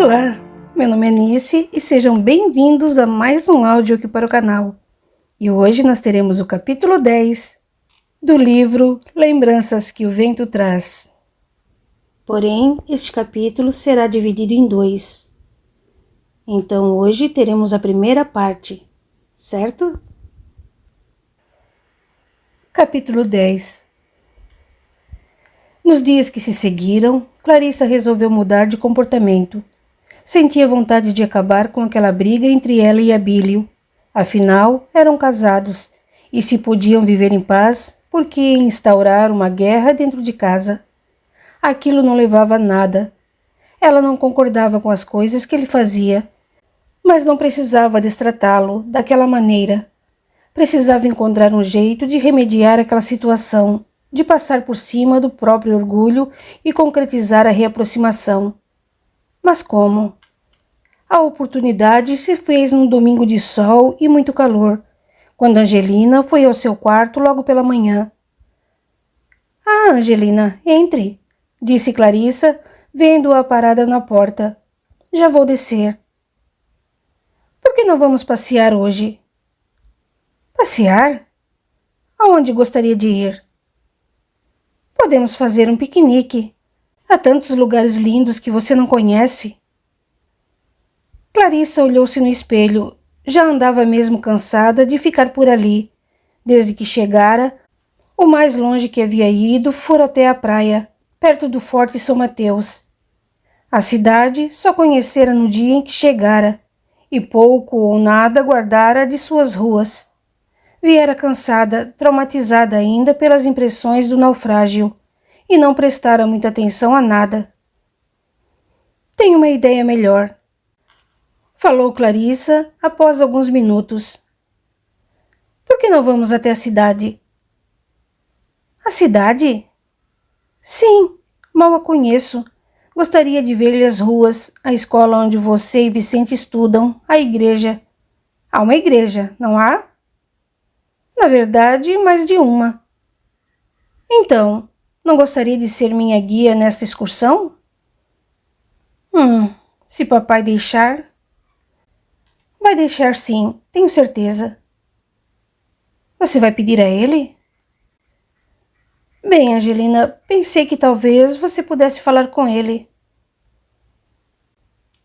Olá, meu nome é Nice e sejam bem-vindos a mais um áudio aqui para o canal. E hoje nós teremos o capítulo 10 do livro Lembranças que o Vento Traz. Porém, este capítulo será dividido em dois. Então hoje teremos a primeira parte, certo? Capítulo 10. Nos dias que se seguiram, Clarissa resolveu mudar de comportamento. Sentia vontade de acabar com aquela briga entre ela e Abílio. Afinal, eram casados, e se podiam viver em paz, por que instaurar uma guerra dentro de casa? Aquilo não levava a nada. Ela não concordava com as coisas que ele fazia, mas não precisava destratá-lo daquela maneira. Precisava encontrar um jeito de remediar aquela situação, de passar por cima do próprio orgulho e concretizar a reaproximação. Mas como? A oportunidade se fez num domingo de sol e muito calor, quando Angelina foi ao seu quarto logo pela manhã. — Ah, Angelina, entre, disse Clarissa, vendo-a parada na porta. — Já vou descer. — Por que não vamos passear hoje? — Passear? Aonde gostaria de ir? — Podemos fazer um piquenique. Há tantos lugares lindos que você não conhece. Clarissa olhou-se no espelho. Já andava mesmo cansada de ficar por ali. Desde que chegara, o mais longe que havia ido fora até a praia, perto do Forte São Mateus. A cidade só conhecera no dia em que chegara, e pouco ou nada guardara de suas ruas. Viera cansada, traumatizada ainda pelas impressões do naufrágio, e não prestara muita atenção a nada. — Tenho uma ideia melhor, falou Clarissa após alguns minutos. — Por que não vamos até a cidade? — A cidade? Sim, mal a conheço. Gostaria de ver-lhe as ruas, a escola onde você e Vicente estudam, a igreja. Há uma igreja, não há? Na verdade, mais de uma. Então, não gostaria de ser minha guia nesta excursão? Se papai deixar. Vai deixar sim, tenho certeza. Você vai pedir a ele? Bem, Angelina, pensei que talvez você pudesse falar com ele.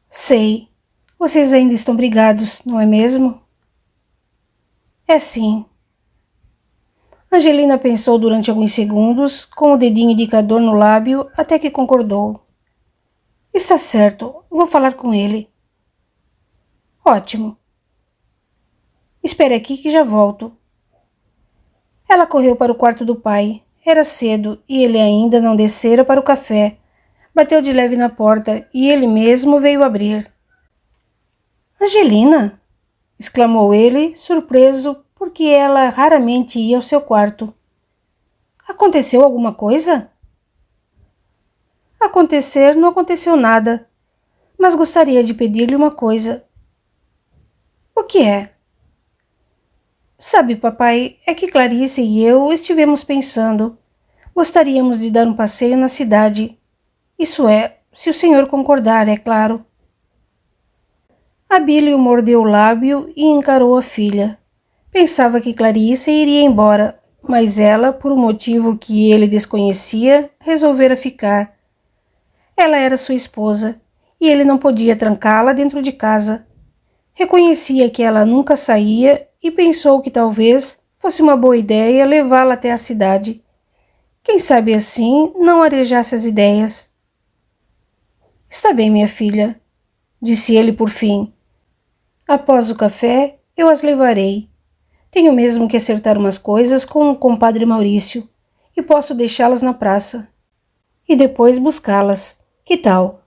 Sei, vocês ainda estão brigados, não é mesmo? É sim. Angelina pensou durante alguns segundos, com o dedinho indicador no lábio, até que concordou. Está certo, vou falar com ele. Ótimo. Espere aqui que já volto. Ela correu para o quarto do pai. Era cedo e ele ainda não descera para o café. Bateu de leve na porta e ele mesmo veio abrir. — Angelina! Exclamou ele, surpreso, porque ela raramente ia ao seu quarto. — Aconteceu alguma coisa? — Acontecer não aconteceu nada, mas gostaria de pedir-lhe uma coisa. — O que é? — Sabe, papai, é que Clarice e eu estivemos pensando. Gostaríamos de dar um passeio na cidade. Isso é, se o senhor concordar, é claro. Abílio mordeu o lábio e encarou a filha. Pensava que Clarice iria embora, mas ela, por um motivo que ele desconhecia, resolvera ficar. Ela era sua esposa, e ele não podia trancá-la dentro de casa. Reconhecia que ela nunca saía e pensou que talvez fosse uma boa ideia levá-la até a cidade. Quem sabe assim não arejasse as ideias. — Está bem, minha filha, disse ele por fim. Após o café, eu as levarei. Tenho mesmo que acertar umas coisas com o compadre Maurício e posso deixá-las na praça. E depois buscá-las. Que tal?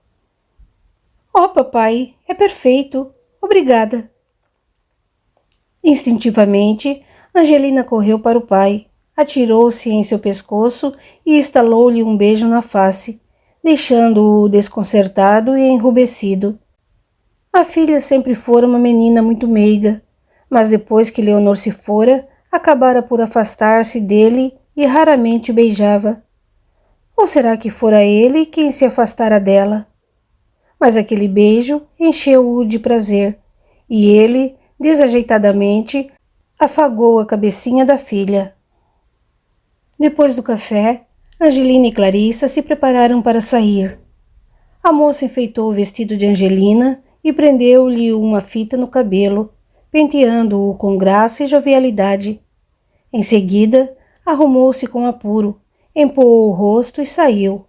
— Oh, papai, é perfeito. Obrigada. Instintivamente, Angelina correu para o pai, atirou-se em seu pescoço e estalou-lhe um beijo na face, deixando-o desconcertado e enrubescido. A filha sempre fora uma menina muito meiga, mas depois que Leonor se fora, acabara por afastar-se dele e raramente o beijava. Ou será que fora ele quem se afastara dela? mas aquele beijo encheu-o de prazer, e ele, desajeitadamente, afagou a cabecinha da filha. Depois do café, Angelina e Clarissa se prepararam para sair. A moça enfeitou o vestido de Angelina e prendeu-lhe uma fita no cabelo, penteando-o com graça e jovialidade. Em seguida, arrumou-se com apuro, empurrou o rosto e saiu.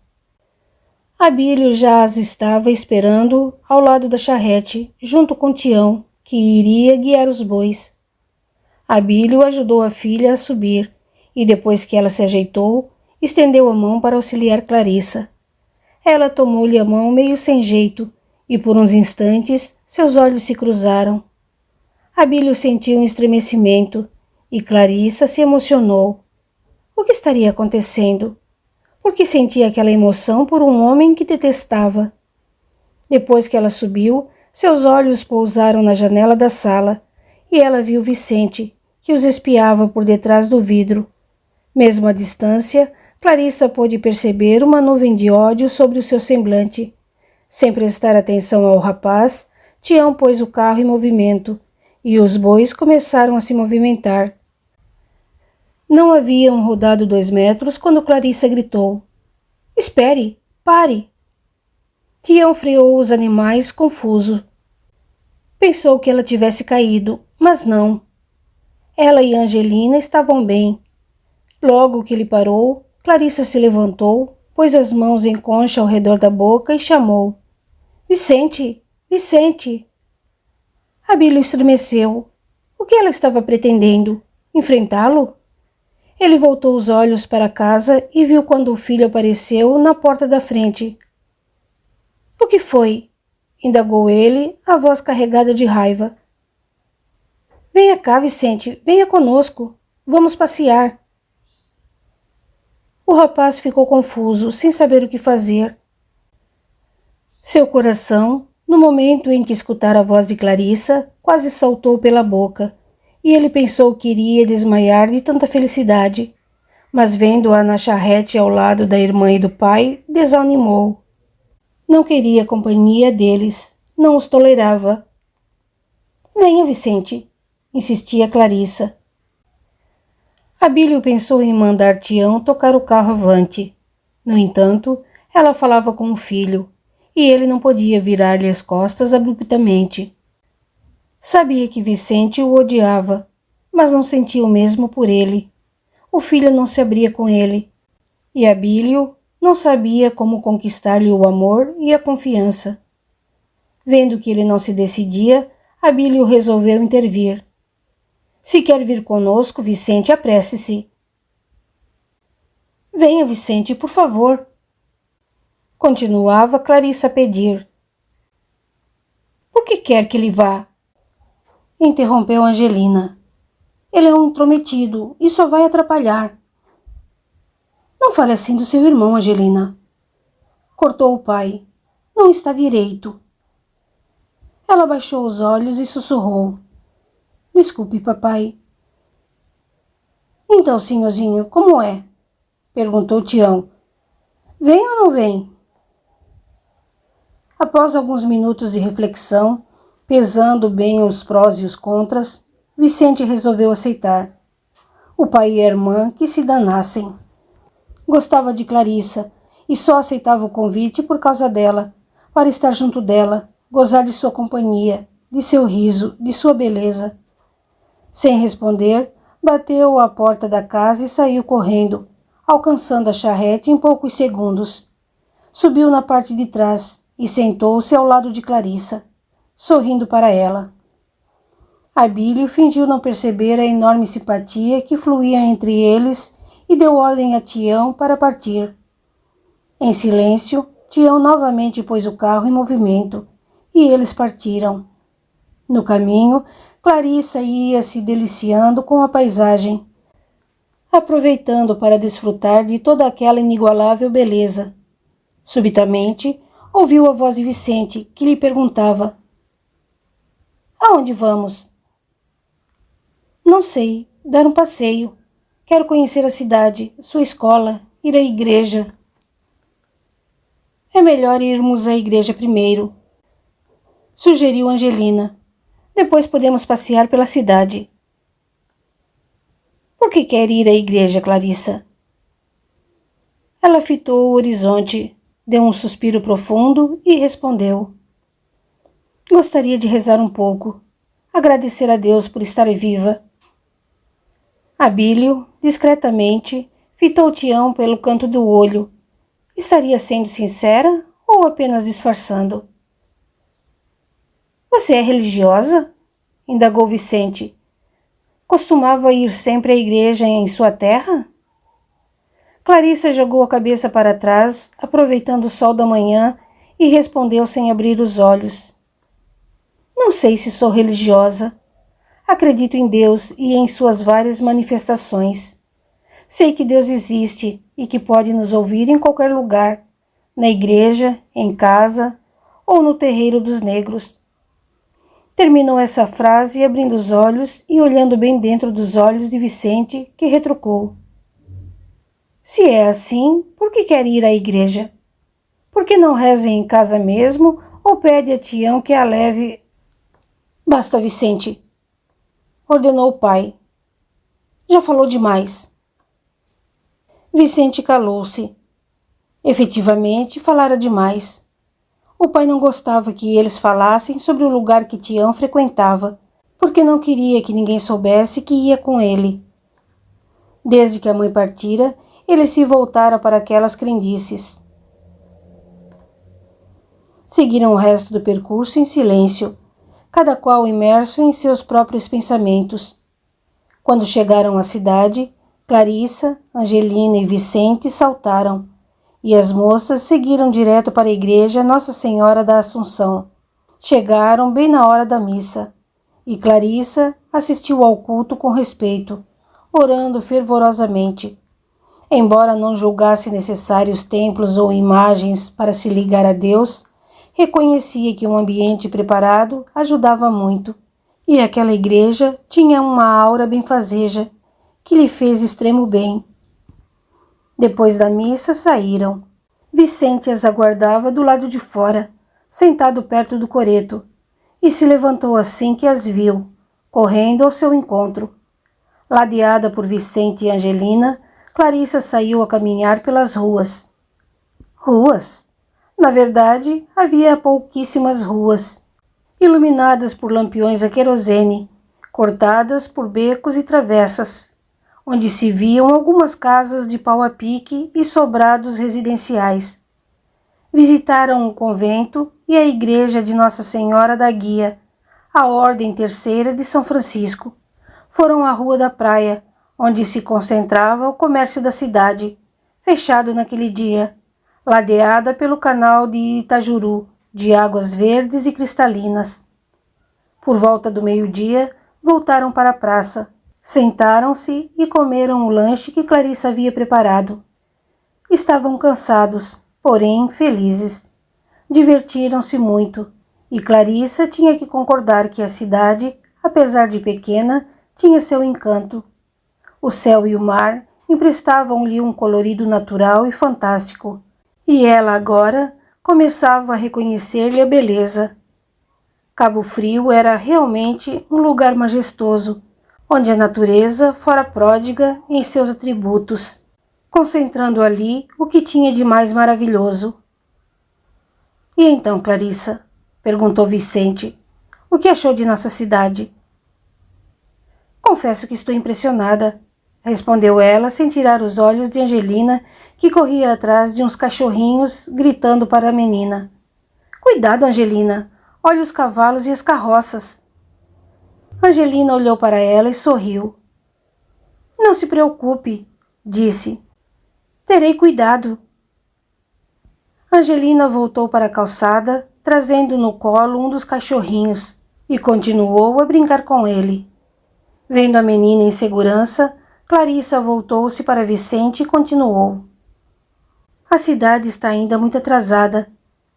Abílio já as estava esperando ao lado da charrete, junto com Tião, que iria guiar os bois. Abílio ajudou a filha a subir e, depois que ela se ajeitou, estendeu a mão para auxiliar Clarissa. Ela tomou-lhe a mão meio sem jeito e, por uns instantes, seus olhos se cruzaram. Abílio sentiu um estremecimento e Clarissa se emocionou. O que estaria acontecendo? Por que sentia aquela emoção por um homem que detestava? Depois que ela subiu, seus olhos pousaram na janela da sala e ela viu Vicente, que os espiava por detrás do vidro. Mesmo à distância, Clarissa pôde perceber uma nuvem de ódio sobre o seu semblante. Sem prestar atenção ao rapaz, Tião pôs o carro em movimento e os bois começaram a se movimentar. Não haviam rodado 2 metros quando Clarissa gritou: "Espere! Pare!" Tião freou os animais, confuso. Pensou que ela tivesse caído, mas não. Ela e Angelina estavam bem. Logo que ele parou, Clarissa se levantou, pôs as mãos em concha ao redor da boca e chamou: "Vicente! Vicente!" Abílio estremeceu. O que ela estava pretendendo? Enfrentá-lo? Ele voltou os olhos para casa e viu quando o filho apareceu na porta da frente. "O que foi?" indagou ele, a voz carregada de raiva. "Venha cá, Vicente, venha conosco. Vamos passear." O rapaz ficou confuso, sem saber o que fazer. Seu coração, no momento em que escutara a voz de Clarissa, quase saltou pela boca, e ele pensou que iria desmaiar de tanta felicidade, mas vendo-a na charrete ao lado da irmã e do pai, desanimou. Não queria a companhia deles, não os tolerava. "Venha, Vicente", insistia Clarissa. Abílio pensou em mandar Tião tocar o carro avante. No entanto, ela falava com o filho, e ele não podia virar-lhe as costas abruptamente. Sabia que Vicente o odiava, mas não sentia o mesmo por ele. O filho não se abria com ele, e Abílio não sabia como conquistar-lhe o amor e a confiança. Vendo que ele não se decidia, Abílio resolveu intervir. "Se quer vir conosco, Vicente, apresse-se." "Venha, Vicente, por favor." Continuava Clarissa a pedir. "Por que quer que ele vá?" interrompeu Angelina. "Ele é um intrometido e só vai atrapalhar." "Não fale assim do seu irmão, Angelina." Cortou o pai. "Não está direito." Ela baixou os olhos e sussurrou: "Desculpe, papai." "Então, senhorzinho, como é?" perguntou Tião. "Vem ou não vem?" Após alguns minutos de reflexão, pesando bem os prós e os contras, Vicente resolveu aceitar. O pai e a irmã que se danassem. Gostava de Clarissa e só aceitava o convite por causa dela, para estar junto dela, gozar de sua companhia, de seu riso, de sua beleza. Sem responder, bateu à porta da casa e saiu correndo, alcançando a charrete em poucos segundos. Subiu na parte de trás e sentou-se ao lado de Clarissa, sorrindo para ela. Abílio fingiu não perceber a enorme simpatia que fluía entre eles e deu ordem a Tião para partir. Em silêncio, Tião novamente pôs o carro em movimento e eles partiram. No caminho, Clarissa ia se deliciando com a paisagem, aproveitando para desfrutar de toda aquela inigualável beleza. Subitamente, ouviu a voz de Vicente, que lhe perguntava: "Aonde vamos?" "Não sei, dar um passeio. Quero conhecer a cidade, sua escola, ir à igreja." "É melhor irmos à igreja primeiro. sugeriu Angelina. Depois podemos passear pela cidade. Por que quer ir à igreja, Clarissa? Ela fitou o horizonte, deu um suspiro profundo e respondeu. Gostaria de rezar um pouco, agradecer a Deus por estar viva. Abílio, discretamente, fitou Tião pelo canto do olho. Estaria sendo sincera ou apenas disfarçando? Você é religiosa? Indagou Vicente. Costumava ir sempre à igreja em sua terra? Clarissa jogou a cabeça para trás, aproveitando o sol da manhã, e respondeu sem abrir os olhos. Não sei se sou religiosa. Acredito em Deus e em suas várias manifestações. Sei que Deus existe e que pode nos ouvir em qualquer lugar, na igreja, em casa ou no terreiro dos negros. Terminou essa frase abrindo os olhos e olhando bem dentro dos olhos de Vicente, que retrucou. Se é assim, por que quer ir à igreja? Por que não reza em casa mesmo ou pede a Tião que a leve... Basta, Vicente, ordenou o pai. Já falou demais. Vicente calou-se. Efetivamente, falara demais. O pai não gostava que eles falassem sobre o lugar que Tião frequentava, porque não queria que ninguém soubesse que ia com ele. Desde que a mãe partira, ele se voltara para aquelas crendices. Seguiram o resto do percurso em silêncio, cada qual imerso em seus próprios pensamentos. Quando chegaram à cidade, Clarissa, Angelina e Vicente saltaram, e as moças seguiram direto para a igreja Nossa Senhora da Assunção. Chegaram bem na hora da missa, e Clarissa assistiu ao culto com respeito, orando fervorosamente. Embora não julgasse necessários templos ou imagens para se ligar a Deus, reconhecia que um ambiente preparado ajudava muito, e aquela igreja tinha uma aura benfazeja, que lhe fez extremo bem. Depois da missa saíram. Vicente as aguardava do lado de fora, sentado perto do coreto, e se levantou assim que as viu, correndo ao seu encontro. Ladeada por Vicente e Angelina, Clarissa saiu a caminhar pelas ruas. Ruas? Na verdade, havia pouquíssimas ruas, iluminadas por lampiões a querosene, cortadas por becos e travessas, onde se viam algumas casas de pau a pique e sobrados residenciais. Visitaram o convento e a igreja de Nossa Senhora da Guia, a Ordem Terceira de São Francisco. Foram à Rua da Praia, onde se concentrava o comércio da cidade, fechado naquele dia, ladeada pelo canal de Itajuru, de águas verdes e cristalinas. Por volta do meio-dia, voltaram para a praça, sentaram-se e comeram o lanche que Clarissa havia preparado. Estavam cansados, porém felizes. Divertiram-se muito, e Clarissa tinha que concordar que a cidade, apesar de pequena, tinha seu encanto. O céu e o mar emprestavam-lhe um colorido natural e fantástico, e ela agora começava a reconhecer-lhe a beleza. Cabo Frio era realmente um lugar majestoso, onde a natureza fora pródiga em seus atributos, concentrando ali o que tinha de mais maravilhoso. E então, Clarissa? Perguntou Vicente. O que achou de nossa cidade? Confesso que estou impressionada, respondeu ela sem tirar os olhos de Angelina, que corria atrás de uns cachorrinhos, gritando para a menina. Cuidado, Angelina! Olhe os cavalos e as carroças! Angelina olhou para ela e sorriu. Não se preocupe, disse. Terei cuidado. Angelina voltou para a calçada, trazendo no colo um dos cachorrinhos, e continuou a brincar com ele. Vendo a menina em segurança, Clarissa voltou-se para Vicente e continuou. A cidade está ainda muito atrasada,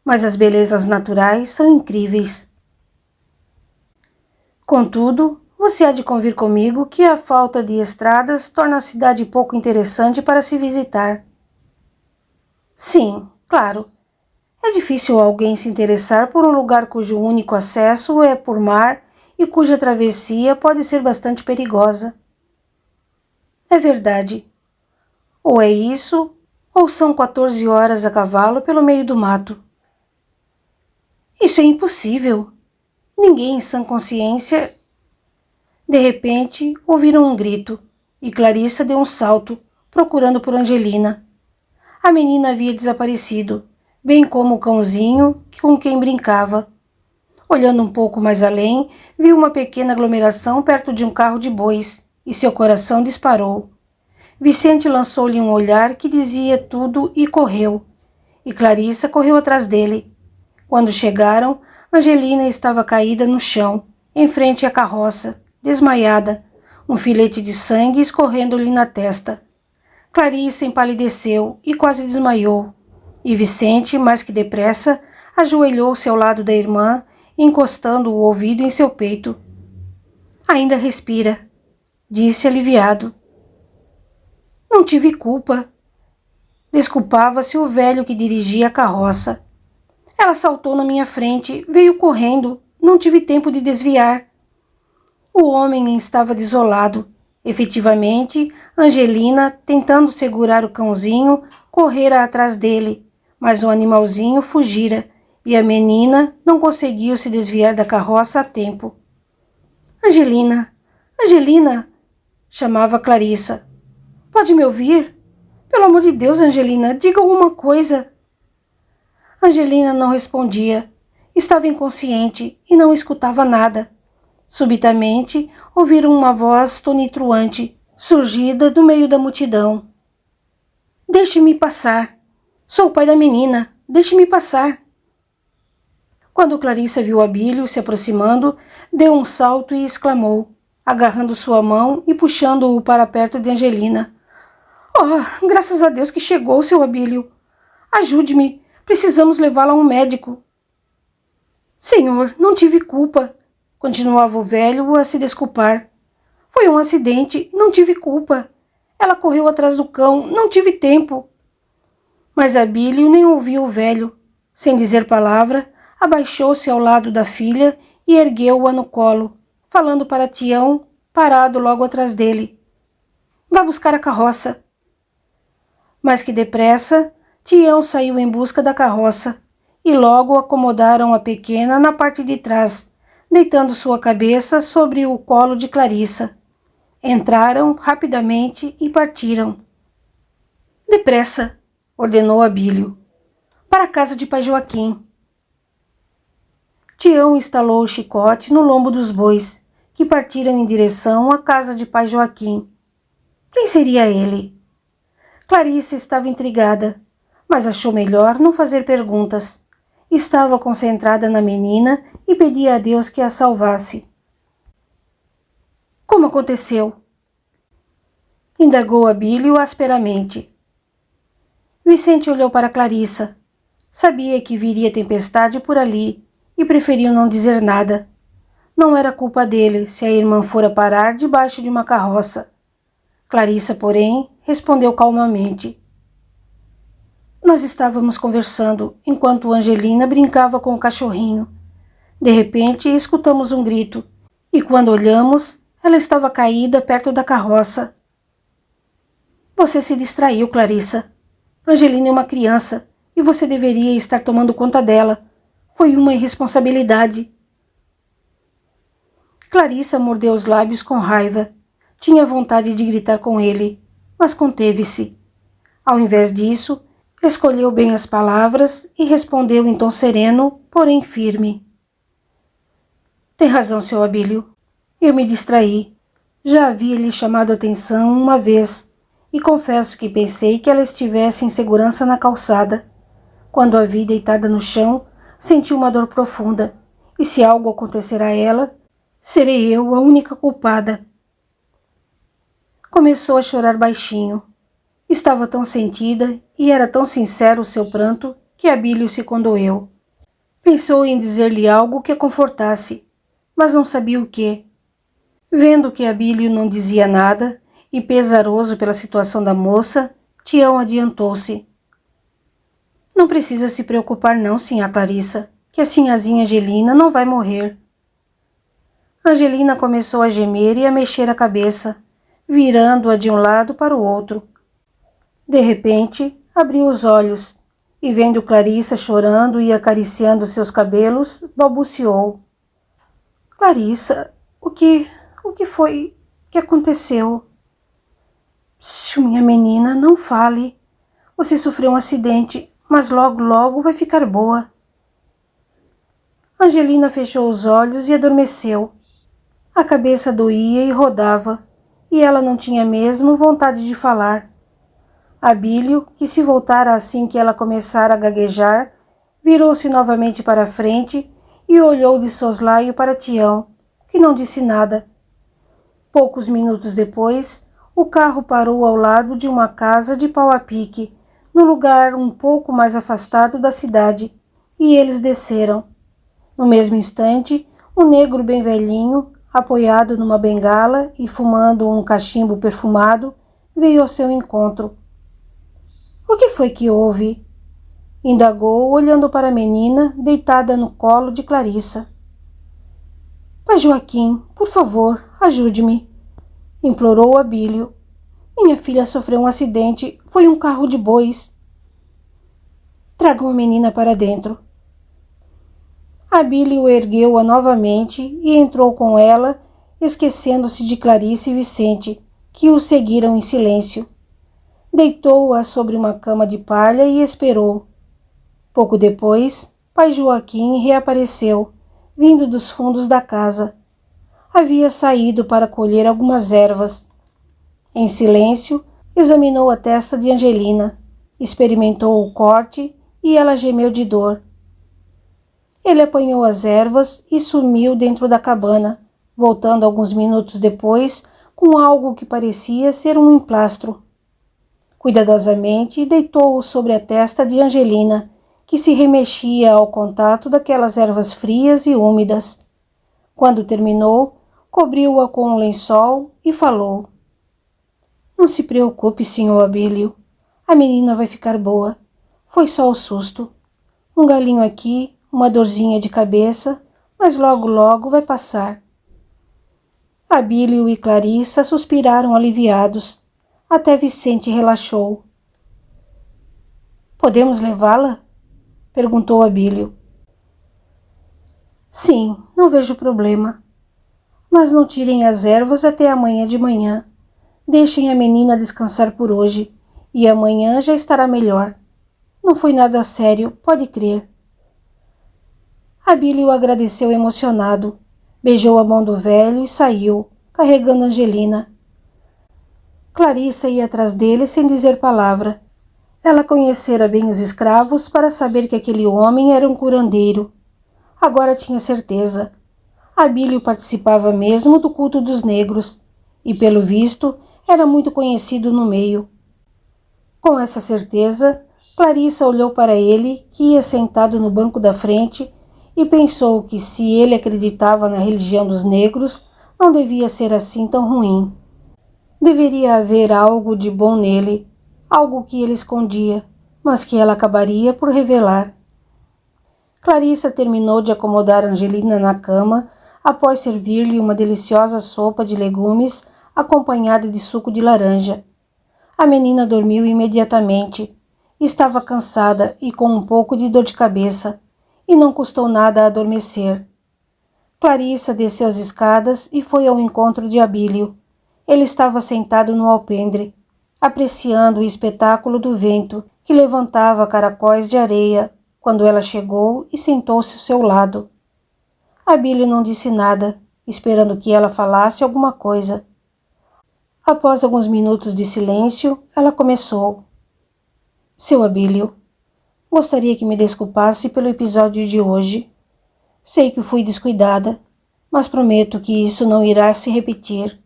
mas as belezas naturais são incríveis. Contudo, você há de convir comigo que a falta de estradas torna a cidade pouco interessante para se visitar. Sim, claro. É difícil alguém se interessar por um lugar cujo único acesso é por mar e cuja travessia pode ser bastante perigosa. É verdade. Ou é isso, ou são 14 horas a cavalo pelo meio do mato. Isso é impossível. Ninguém em sã consciência... De repente, ouviram um grito, e Clarissa deu um salto, procurando por Angelina. A menina havia desaparecido, bem como o cãozinho com quem brincava. Olhando um pouco mais além, viu uma pequena aglomeração perto de um carro de bois, e seu coração disparou. Vicente lançou-lhe um olhar que dizia tudo e correu. E Clarissa correu atrás dele. Quando chegaram, Angelina estava caída no chão, em frente à carroça, desmaiada, um filete de sangue escorrendo-lhe na testa. Clarissa empalideceu e quase desmaiou, e Vicente, mais que depressa, ajoelhou-se ao lado da irmã, encostando o ouvido em seu peito. Ainda respira, disse aliviado. Não tive culpa. Desculpava-se o velho que dirigia a carroça. Ela saltou na minha frente, veio correndo, não tive tempo de desviar. O homem estava desolado. Efetivamente, Angelina, tentando segurar o cãozinho, correra atrás dele, mas o animalzinho fugira e a menina não conseguiu se desviar da carroça a tempo. Angelina, Angelina, chamava Clarissa. Pode me ouvir? Pelo amor de Deus, Angelina, diga alguma coisa. Angelina não respondia. Estava inconsciente e não escutava nada. Subitamente, ouviram uma voz tonitruante, surgida do meio da multidão. Deixe-me passar. Sou o pai da menina. Deixe-me passar. Quando Clarissa viu Abílio se aproximando, deu um salto e exclamou, agarrando sua mão e puxando-o para perto de Angelina. Oh, graças a Deus que chegou, seu Abílio. Ajude-me. Precisamos levá-la a um médico. Senhor, não tive culpa. Continuava o velho a se desculpar. Foi um acidente, não tive culpa. Ela correu atrás do cão, não tive tempo. Mas Abílio nem ouviu o velho. Sem dizer palavra, abaixou-se ao lado da filha e ergueu-a no colo, falando para Tião, parado logo atrás dele. Vá buscar a carroça. Mas que depressa, Tião saiu em busca da carroça e logo acomodaram a pequena na parte de trás, deitando sua cabeça sobre o colo de Clarissa. Entraram rapidamente e partiram. Depressa, ordenou Abílio. Para a casa de pai Joaquim. Tião instalou o chicote no lombo dos bois, que partiram em direção à casa de pai Joaquim. Quem seria ele? Clarissa estava intrigada, mas achou melhor não fazer perguntas. Estava concentrada na menina e pedia a Deus que a salvasse. Como aconteceu? Indagou Abílio asperamente. Vicente olhou para Clarissa. Sabia que viria tempestade por ali e preferiu não dizer nada. Não era culpa dele se a irmã fora parar debaixo de uma carroça. Clarissa, porém, respondeu calmamente. Nós estávamos conversando enquanto Angelina brincava com o cachorrinho. De repente, escutamos um grito e, quando olhamos, ela estava caída perto da carroça. Você se distraiu, Clarissa. Angelina é uma criança e você deveria estar tomando conta dela. Foi uma irresponsabilidade. Clarissa mordeu os lábios com raiva. Tinha vontade de gritar com ele, mas conteve-se. Ao invés disso, escolheu bem as palavras e respondeu em tom sereno, porém firme. Tem razão, seu Abílio. Eu me distraí. Já havia lhe chamado a atenção uma vez e confesso que pensei que ela estivesse em segurança na calçada. Quando a vi deitada no chão, senti uma dor profunda e se algo acontecer a ela, serei eu a única culpada. Começou a chorar baixinho. Estava tão sentida e era tão sincero o seu pranto que Abílio se condoeu. Pensou em dizer-lhe algo que a confortasse, mas não sabia o quê. Vendo que Abílio não dizia nada e pesaroso pela situação da moça, Tião adiantou-se. Não precisa se preocupar não, sinhá Clarissa, que a sinhazinha Angelina não vai morrer. Angelina começou a gemer e a mexer a cabeça, virando-a de um lado para o outro. De repente, abriu os olhos e, vendo Clarissa chorando e acariciando seus cabelos, balbuciou. Clarissa, o que foi que aconteceu? Minha menina, não fale. Você sofreu um acidente, mas logo vai ficar boa. Angelina fechou os olhos e adormeceu. A cabeça doía e rodava, e ela não tinha mesmo vontade de falar. Abílio, que se voltara assim que ela começara a gaguejar, virou-se novamente para a frente e olhou de soslaio para Tião, que não disse nada. Poucos minutos depois, o carro parou ao lado de uma casa de pau a pique, no lugar um pouco mais afastado da cidade, e eles desceram. No mesmo instante, um negro bem velhinho, apoiado numa bengala e fumando um cachimbo perfumado, veio ao seu encontro. — O que foi que houve? Indagou, olhando para a menina deitada no colo de Clarissa. — Pai Joaquim, por favor, ajude-me, implorou Abílio. Minha filha sofreu um acidente, foi um carro de bois. Tragam a menina para dentro. Abílio ergueu-a novamente e entrou com ela, esquecendo-se de Clarice e Vicente, que o seguiram em silêncio. Deitou-a sobre uma cama de palha e esperou. Pouco depois, pai Joaquim reapareceu, vindo dos fundos da casa. Havia saído para colher algumas ervas. Em silêncio, examinou a testa de Angelina, experimentou o corte e ela gemeu de dor. Ele apanhou as ervas e sumiu dentro da cabana, voltando alguns minutos depois com algo que parecia ser um emplastro. Cuidadosamente deitou-o sobre a testa de Angelina, que se remexia ao contato daquelas ervas frias e úmidas. Quando terminou, cobriu-a com um lençol e falou. Não se preocupe, senhor Abílio. A menina vai ficar boa. Foi só o susto. Um galinho aqui, uma dorzinha de cabeça, mas logo vai passar. Abílio e Clarissa suspiraram aliviados. Até Vicente relaxou. Podemos levá-la? Perguntou Abílio. Sim, não vejo problema. Mas não tirem as ervas até amanhã de manhã. Deixem a menina descansar por hoje, e amanhã já estará melhor. Não foi nada sério, pode crer. Abílio agradeceu emocionado, beijou a mão do velho e saiu, carregando Angelina. Clarissa ia atrás dele sem dizer palavra. Ela conhecera bem os escravos para saber que aquele homem era um curandeiro. Agora tinha certeza. Abílio participava mesmo do culto dos negros, e pelo visto era muito conhecido no meio. Com essa certeza, Clarissa olhou para ele, que ia sentado no banco da frente, e pensou que se ele acreditava na religião dos negros, não devia ser assim tão ruim. Deveria haver algo de bom nele, algo que ele escondia, mas que ela acabaria por revelar. Clarissa terminou de acomodar Angelina na cama após servir-lhe uma deliciosa sopa de legumes acompanhada de suco de laranja. A menina dormiu imediatamente. Estava cansada e com um pouco de dor de cabeça, e não custou nada a adormecer. Clarissa desceu as escadas e foi ao encontro de Abílio. Ele estava sentado no alpendre, apreciando o espetáculo do vento que levantava caracóis de areia quando ela chegou e sentou-se ao seu lado. Abílio não disse nada, esperando que ela falasse alguma coisa. Após alguns minutos de silêncio, ela começou. Seu Abílio, gostaria que me desculpasse pelo episódio de hoje. Sei que fui descuidada, mas prometo que isso não irá se repetir.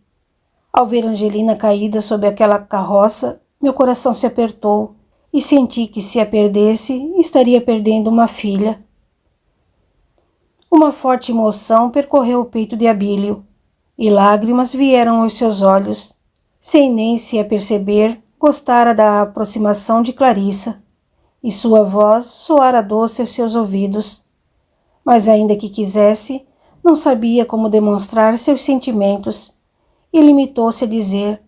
Ao ver Angelina caída sob aquela carroça, meu coração se apertou e senti que se a perdesse, estaria perdendo uma filha. Uma forte emoção percorreu o peito de Abílio, e lágrimas vieram aos seus olhos. Sem nem se aperceber, gostara da aproximação de Clarissa, e sua voz soara doce aos seus ouvidos. Mas ainda que quisesse, não sabia como demonstrar seus sentimentos e limitou-se a dizer: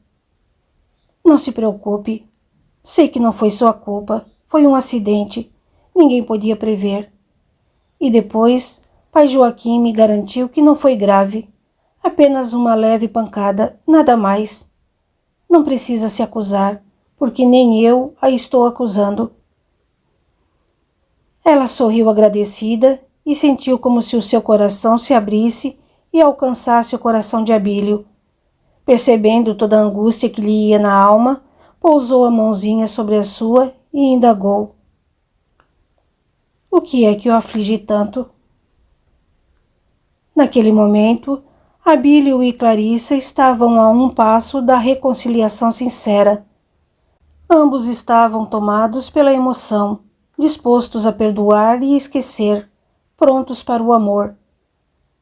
não se preocupe, sei que não foi sua culpa, foi um acidente, ninguém podia prever. E depois, pai Joaquim me garantiu que não foi grave, apenas uma leve pancada, nada mais. Não precisa se acusar, porque nem eu a estou acusando. Ela sorriu agradecida e sentiu como se o seu coração se abrisse e alcançasse o coração de Abílio. Percebendo toda a angústia que lhe ia na alma, pousou a mãozinha sobre a sua e indagou: o que é que o aflige tanto? Naquele momento, Abílio e Clarissa estavam a um passo da reconciliação sincera. Ambos estavam tomados pela emoção, dispostos a perdoar e esquecer, prontos para o amor.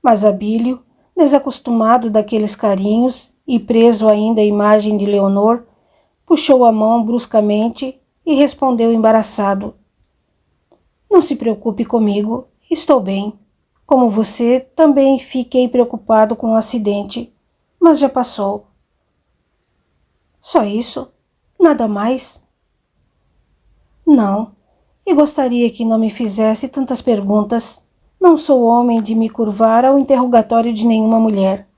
Mas Abílio, desacostumado daqueles carinhos e preso ainda à imagem de Leonor, puxou a mão bruscamente e respondeu embaraçado: não se preocupe comigo, estou bem. Como você, também fiquei preocupado com o acidente, mas já passou. Só isso? Nada mais? Não, e gostaria que não me fizesse tantas perguntas. Não sou homem de me curvar ao interrogatório de nenhuma mulher.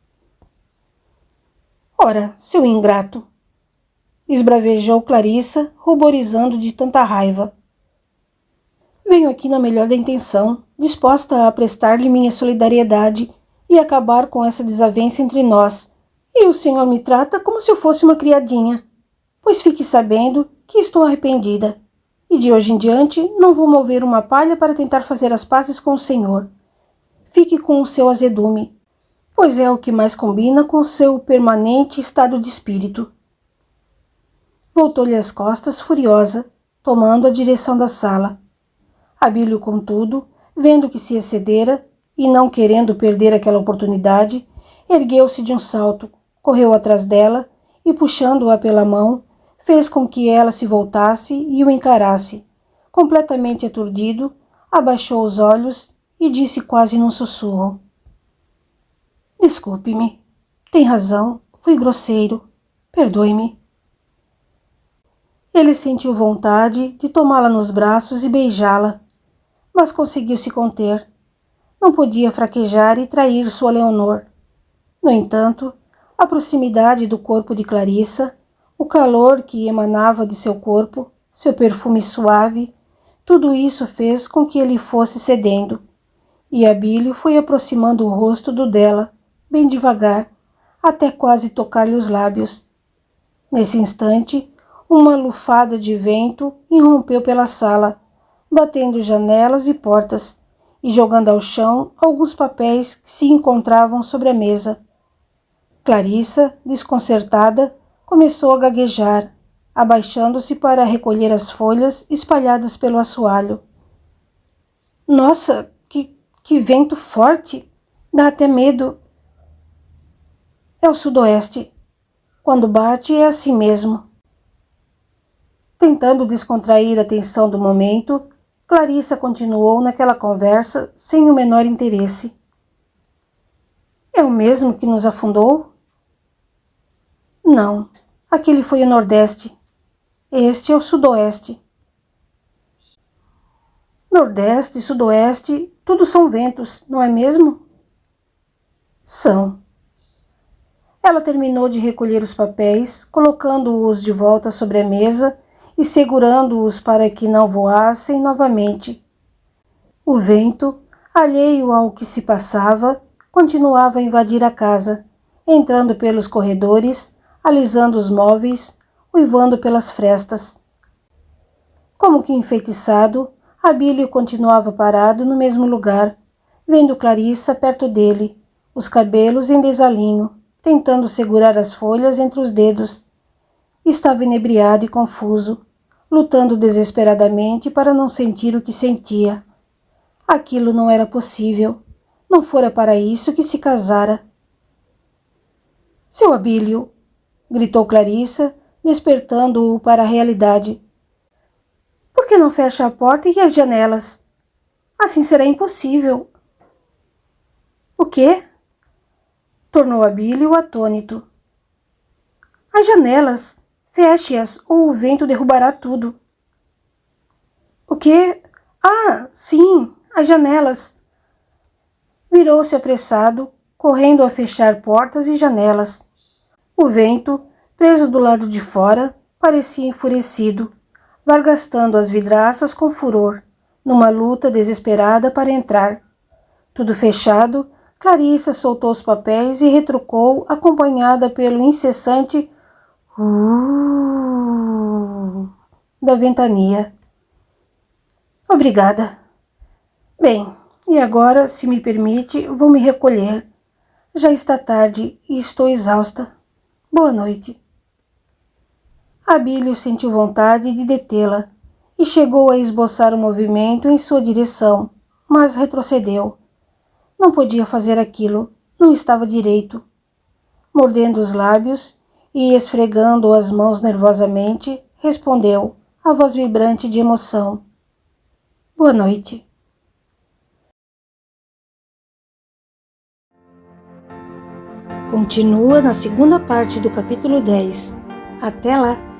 Ora, seu ingrato! Esbravejou Clarissa, ruborizando de tanta raiva. Venho aqui na melhor da intenção, disposta a prestar-lhe minha solidariedade e acabar com essa desavença entre nós. E o senhor me trata como se eu fosse uma criadinha. Pois fique sabendo que estou arrependida. E de hoje em diante não vou mover uma palha para tentar fazer as pazes com o senhor. Fique com o seu azedume, pois é o que mais combina com o seu permanente estado de espírito. Voltou-lhe as costas furiosa, tomando a direção da sala. Abílio, contudo, vendo que se excedera e não querendo perder aquela oportunidade, ergueu-se de um salto, correu atrás dela e, puxando-a pela mão, fez com que ela se voltasse e o encarasse. Completamente aturdido, abaixou os olhos e disse quase num sussurro: desculpe-me, tem razão, fui grosseiro, perdoe-me. Ele sentiu vontade de tomá-la nos braços e beijá-la, mas conseguiu se conter. Não podia fraquejar e trair sua Leonor. No entanto, a proximidade do corpo de Clarissa, o calor que emanava de seu corpo, seu perfume suave, tudo isso fez com que ele fosse cedendo, e Abílio foi aproximando o rosto do dela, bem devagar, até quase tocar-lhe os lábios. Nesse instante, uma lufada de vento irrompeu pela sala, batendo janelas e portas e jogando ao chão alguns papéis que se encontravam sobre a mesa. Clarissa, desconcertada, começou a gaguejar, abaixando-se para recolher as folhas espalhadas pelo assoalho. Nossa, que vento forte! Dá até medo. É o sudoeste. Quando bate é assim mesmo. Tentando descontrair a tensão do momento, Clarissa continuou naquela conversa sem o menor interesse. É o mesmo que nos afundou? Não, aquele foi o Nordeste. Este é o Sudoeste. Nordeste, Sudoeste, tudo são ventos, não é mesmo? São. Ela terminou de recolher os papéis, colocando-os de volta sobre a mesa e segurando-os para que não voassem novamente. O vento, alheio ao que se passava, continuava a invadir a casa, entrando pelos corredores, alisando os móveis, uivando pelas frestas. Como que enfeitiçado, Abílio continuava parado no mesmo lugar, vendo Clarissa perto dele, os cabelos em desalinho, tentando segurar as folhas entre os dedos. Estava inebriado e confuso, lutando desesperadamente para não sentir o que sentia. Aquilo não era possível. Não fora para isso que se casara. Seu Abílio! Gritou Clarissa, despertando-o para a realidade. Por que não fecha a porta e as janelas? Assim será impossível. O quê? Tornou Abílio atônito. As janelas. Feche-as ou o vento derrubará tudo. O quê? Ah, sim, as janelas. Virou-se apressado, correndo a fechar portas e janelas. O vento, preso do lado de fora, parecia enfurecido, vargastando as vidraças com furor, numa luta desesperada para entrar. Tudo fechado, Clarissa soltou os papéis e retrucou, acompanhada pelo incessante da ventania. Obrigada. Bem, e agora, se me permite, vou me recolher. Já está tarde e estou exausta. Boa noite. Abílio sentiu vontade de detê-la e chegou a esboçar um movimento em sua direção, mas retrocedeu. Não podia fazer aquilo, não estava direito. Mordendo os lábios e esfregando as mãos nervosamente, respondeu, a voz vibrante de emoção. Boa noite. Continua na segunda parte do capítulo 10. Até lá!